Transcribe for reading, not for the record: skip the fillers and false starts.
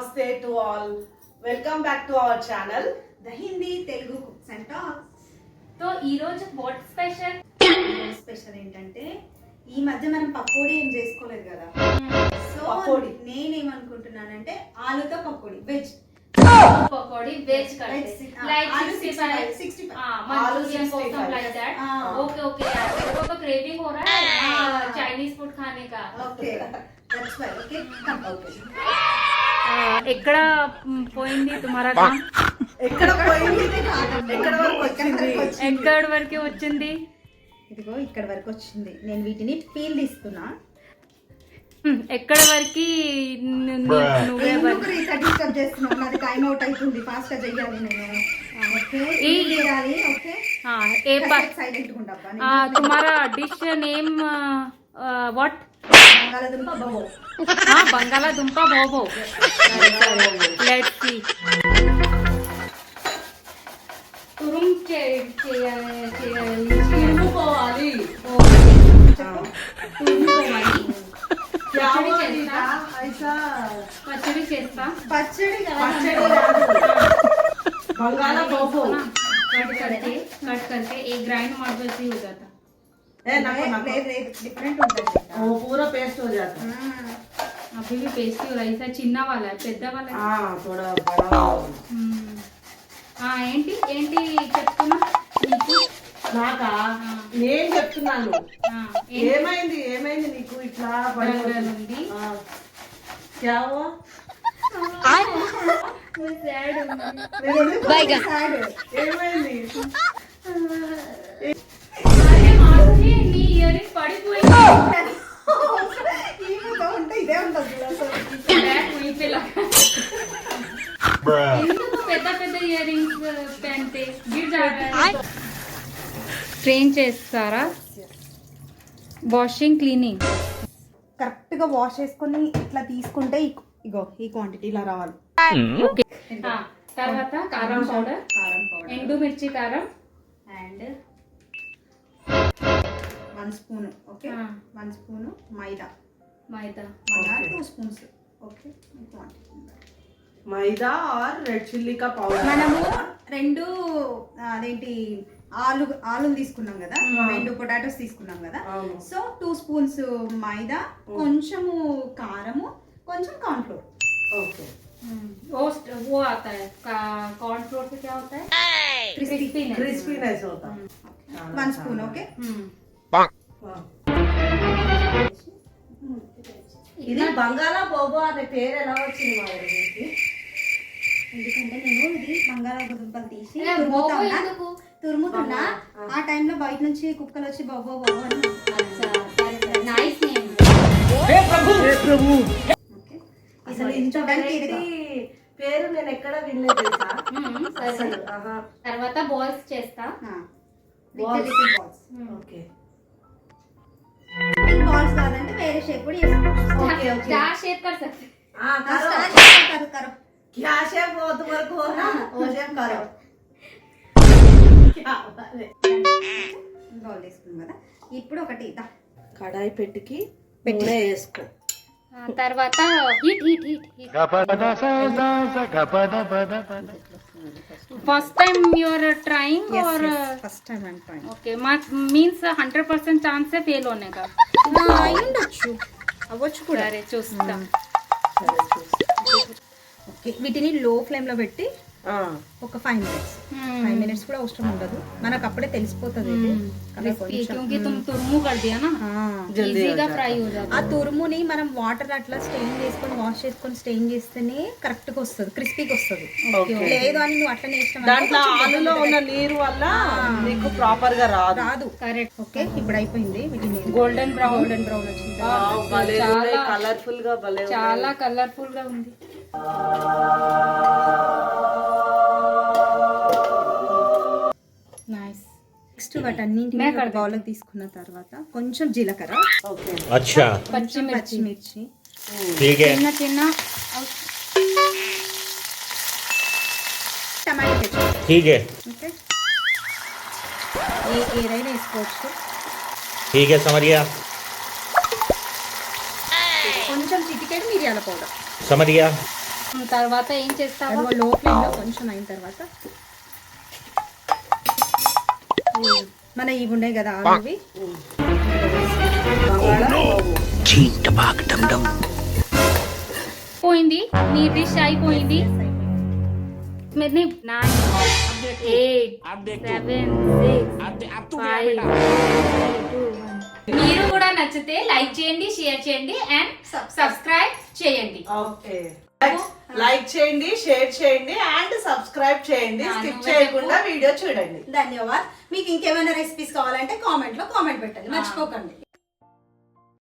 Namaste to all. Welcome back to our channel. The Hindi Telugu Cooks and Talks. So ఈ రోజు what special special ఏంటంటే ఈ మధ్య మనం పకోడీ ఏం చేసుకోలేదు కదా. సో పకోడీ నేనేమనుకుంటున్నానంటే ఆలుతో pakodi veg pakodi veg like 65 Manchurian कोसम लाइक दैट. ओके ओके यार मेरे को तो क्रेविंग हो रहा है चाइनीज फूड खाने का. Okay that's why okay come okay ఎక్కడ పోయింది తుమారా కామ్ ఎక్కడ పోయింది ఎక్కడ వరకు వచ్చింది ఇదిగో ఇక్కడ వరకు వచ్చింది. నేను వీటిని పీల్ తీస్తున్నా. ఎక్కడ వరకు నువ్వే డిస్టర్బ్ చేస్తున్నావు. నాది టైం అవుట్ అవుతుంది. ఫాస్ట్ గా చెయ్యాలి నేను. ఓకే చేయాలి. ఓకే ఏ సైలెంట్ గా ఉండబ్బా. तुम्हारा डिश नेम व्हाट బంగాళదుంప బొబో. బంగాళదుంప బోబో. Let's see. తురుము తురుముకోవాలి. పచ్చడి చేస్తా. పచ్చడి బంగాళా బోబో कट करके एक ग्राइंड मॉडल से ही हो जाता. डिफरेंट होता है. वो पूरा पेस्ट हो जाता है. अभी भी पेस्ट ही हो रहा है. ऐसा చిన్న वाला है పెద్ద वाला है. हाँ थोड़ा बड़ा. ఏంటి ఏంటి చెప్తున్నా నీకు నాకా నేను చెప్తున్నాను. ఏమైంది ఏమైంది నీకు ఇట్లా ఉంది. क्या हुआ ఏమైంది నీ ఇయరింగ్ పడిపోయింది. ఇదే ఉంటుంది. ఎందుకు పెద్ద పెద్ద ఇయరింగ్స్ పెంటే ట్రైన్ చేస్తారా? వాషింగ్ క్లీనింగ్ కరెక్ట్ గా వాష్ చేసుకొని ఇట్లా తీసుకుంటే ఇగో ఈ క్వాంటిటీ ఇలా రావాలి. తర్వాత కారం పౌడర్, ఎండు మిర్చి కారం and 1 spoon. Okay 1 spoon maida. 2 spoons. Okay maida or red chilli కా పౌడర్. మనము 2 అదేంటి ఆలు తీసుకున్నాం కదా, 2 పొటాటోస్ తీసుకున్నాం కదా. సో 2 స్పూన్స్ మైదా, కొంచెము కారము, కొంచెం కార్న్ ఫ్లోర్. ओके वो आता है कॉर्न फ्लोर से क्या होता है? क्रिस्पीनेस होता है. 1 స్పూన్. ఓకే ఇది బంగాళా బోబో అనే పేరు ఎలా వచ్చింది మా ఊరికి? ఎందుకంటే నేను ఇది బంగాళాదుంపలు తీసి తురుముతున్నా. ఆ టైంలో బయట నుంచి కుక్కలు వచ్చి బొబ్బో బొబ్బో అని. Nice name. అసలు ఇంత పేరు నేను ఎక్కడ వినలేదు తెలుసా. తర్వాత బాల్స్ చేస్తా. ఓకే బాల్స్ కాదంటే వేరే షేప్ కూడా చేసుకోవచ్చు. स्टार शेप कर सकते. करो क्या शेप हो तुम्हारे को ना वो शेप करो. क्या బౌల్ తీసుకున్నాం కదా. ఇప్పుడు ఒకటి కడాయి పెట్టికి నూనె వేసుకో. తర్వాత heat first time you are trying और first time I am trying. Okay means 100% chance है फेल होने का. అయ్యుండొచ్చు, అవ్వచ్చు కూడా. సరే చూస్తాం. ఓకే వీటిని లో ఫ్లేమ్ లో పెట్టి ఒక 5 మినిట్స్ కూడా అవసరం ఉండదు. మనకు అప్పుడే తెలిసిపోతుంది. क्योंकि तुम तुरमू कर दिया ना, ఈజీగా ఫ్రై हो जाता. ఆ తురుముని మనం వాటర్ అట్లా స్టెయిన్ చేసుకొని వాష్ చేసుకొని స్టెయిన్ చేస్తేనే కరెక్ట్ గా వస్తుంది, క్రిస్పీగా వస్తుంది. లేదు అని నువ్వు అట్లనే ఇష్టం దాంట్లో ఆలులో ఉన్న నీరు వల్ల నీకు ప్రాపర్ గా రాదు. కరెక్ట్. ఓకే ఇప్పుడు అయిపోయింది. వీటిని గోల్డెన్ బ్రౌన్ వచ్చింది. కలర్ఫుల్ గా చాలా కలర్ఫుల్ గా ఉంది. నైస్. నెక్స్ట్ వాటన్నింటినీ ఒక బౌల్లోకి తీసుకున్న తర్వాత కొంచెం జీలకర్ర, अच्छा పచ్చిమిర్చి, ठीक है, చిన్న టమాటో పెస్ట్. ठीक है, ఓకే ఏదైనా వేసుకోవచ్చు. ठीक है, समझ गया, కొంచెం చిటికెడు మిరియాల పౌడర్. समझ गया, తర్వాత ఏం చేస్తావు? లో ఫ్లేమ్ లో కొంచెం అయిన తర్వాత మన ఇవి ఉన్నాయి కదా ఆలువి పోయింది నీ డిష్ అయిపోయింది. मेरे 9 8 7 6 5 4 3 2 1 మీరు కూడా నచ్చితే లైక్ చేయండి, షేర్ చేయండి అండ్ సబ్స్క్రైబ్ చేయండి. ఓకే, లైక్ చేయండి, షేర్ చేయండి అండ్ సబ్స్క్రైబ్ చేయండి. స్కిప్ చేయకుండా వీడియో చూడండి. ధన్యవాద్. మీకు ఇంకేమైనా రెసిపీస్ కావాలంటే కామెంట్ లో కామెంట్ పెట్టండి, మర్చిపోకండి.